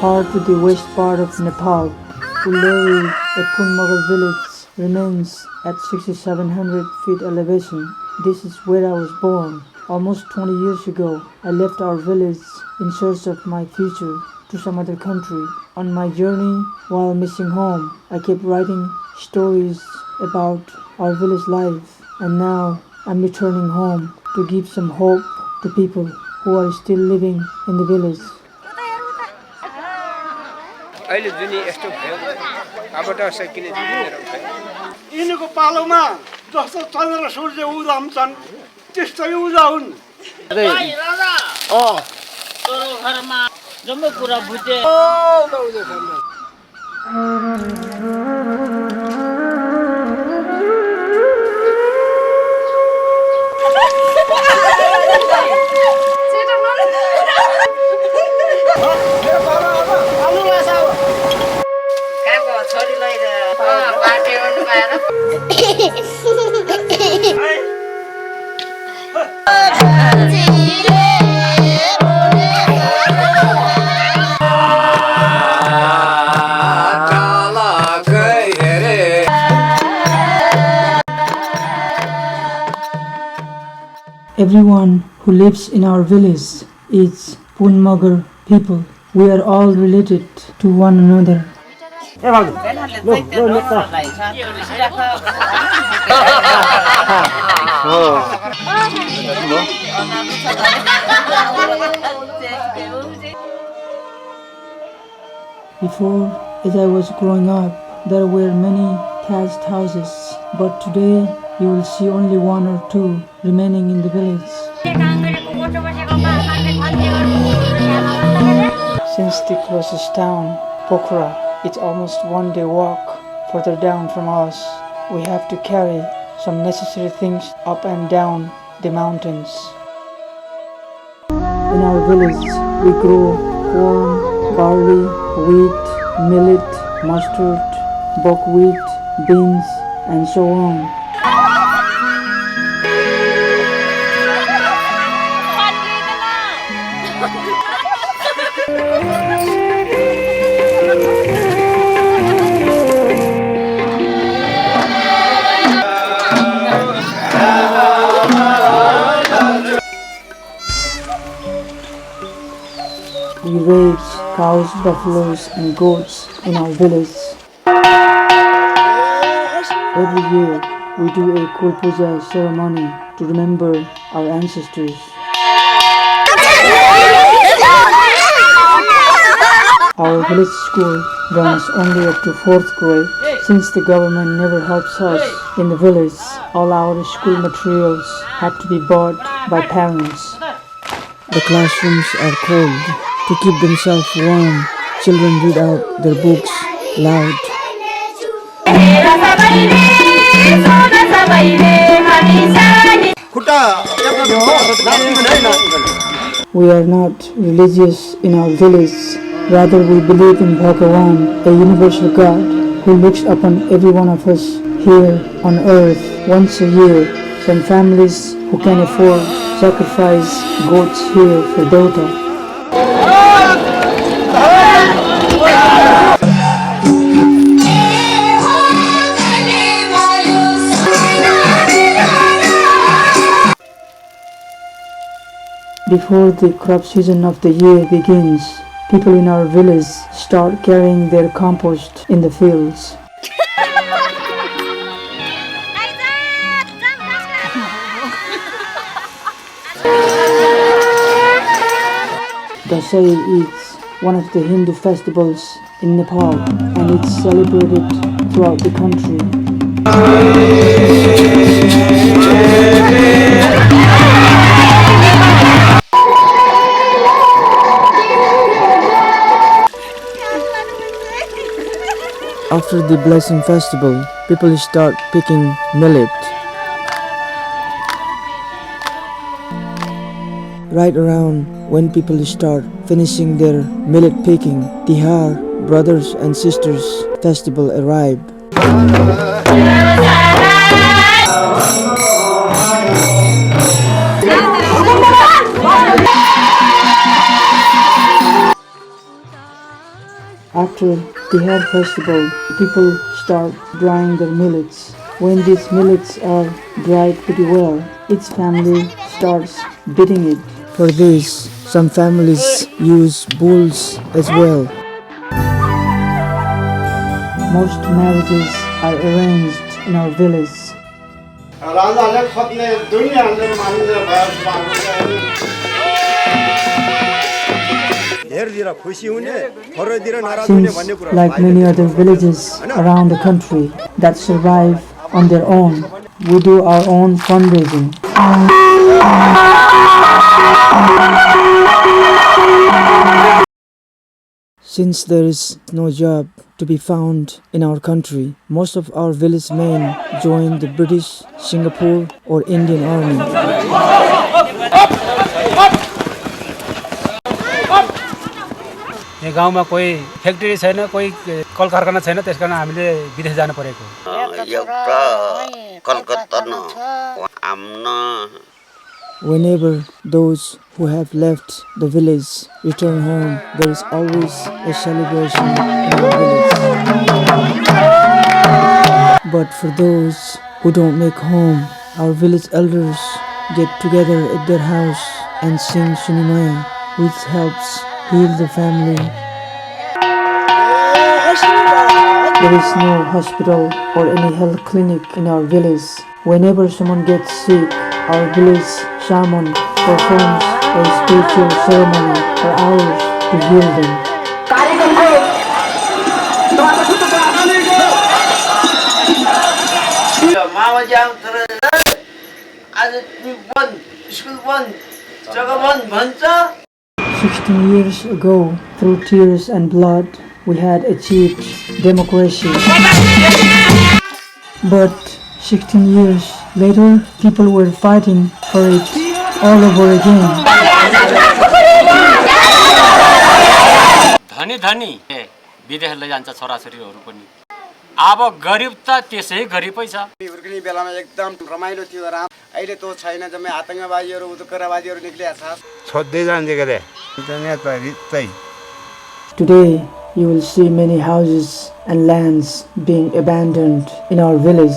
far to the west part of Nepal. Ulleri, a Punmagar village, remains at 6,700 feet elevation. This is where I was born. Almost 20 years ago, I left our village in search of my future to some other country. On my journey, while missing home, I kept writing stories about our village life, and now I'm returning home to give some hope to people who are still living in the village. यिनीको पालोमा जस्तो चन्द्र सूर्य उदाउँछन् त्यस्तै उदाउन् तोरो घरमा जम्मै कुरा बुझे Everyone who lives in our village is Punmagar people. We are all related to one another. Before, as I was growing up, there were many thatched houses, but today you will see only one or two remaining in the village. Since the closest town, Pokhara, it's almost one day walk further down from us, we have to carry some necessary things up and down the mountains. In our village, we grow corn, barley, wheat, millet, mustard, buckwheat, beans, and so on. We raise cows, buffaloes, and goats in our village. Every year, we do a Kul Puja ceremony to remember our ancestors. Our village school runs only up to 4th grade. Since the government never helps us in the village, all our school materials have to be bought by parents. The classrooms are cold. To keep themselves warm, children read out their books loud. We are not religious in our village. Rather, we believe in Bhagavan, a universal God who looks upon every one of us here on earth once a year. Some families who can afford sacrifice goats here for Dota. Before the crop season of the year begins, people in our village start carrying their compost in the fields. Dasai is one of the Hindu festivals in Nepal, and it's celebrated throughout the country. After the blessing festival, people start picking millet. Right around when people start finishing their millet picking, Tihar, brothers and sisters festival arrive. after the Har festival, people start drying their millets. When these millets are dried pretty well, each family starts beating it. For this, some families use bulls as well. Most marriages are arranged in our village. राजाले खोज्ने दुनियाँले मान्ने भयो Since, like many other villages around the country that survive on their own, we do our own fundraising. Since there is no job to be found in our country, most of our village men join the British, Singapore or Indian army. यो गाउँमा कोही factory छैन, कोही कल कारखाना छैन, त्यसकारण हामीले विदेश जानु परेको। Whenever those who have left the village return home, there is always a celebration in our village. But for those who don't make home, our village elders get together at their house and sing Sunimaya, which helps heal the family. There is no hospital or any health clinic in our village. Whenever someone gets sick, our village shaman performs a spiritual ceremony for hours to heal them. आज 16 years ago, through tears and blood, we had achieved democracy. But 16 years later, people were fighting for it all over again. धनी धनी विदेश लैजान्छ छोराछोरीहरू पनि। अब गरिब त त्यसै गरिबै छ। हुर्किने बेलामा एकदम रमाइलो थियो र अहिले त छैन, जम्मै आतंकवादीहरू उग्रवादीहरू निक्लिया छ। छोड्दै जान्छ के रे। Today, you will see many houses and lands being abandoned in our village.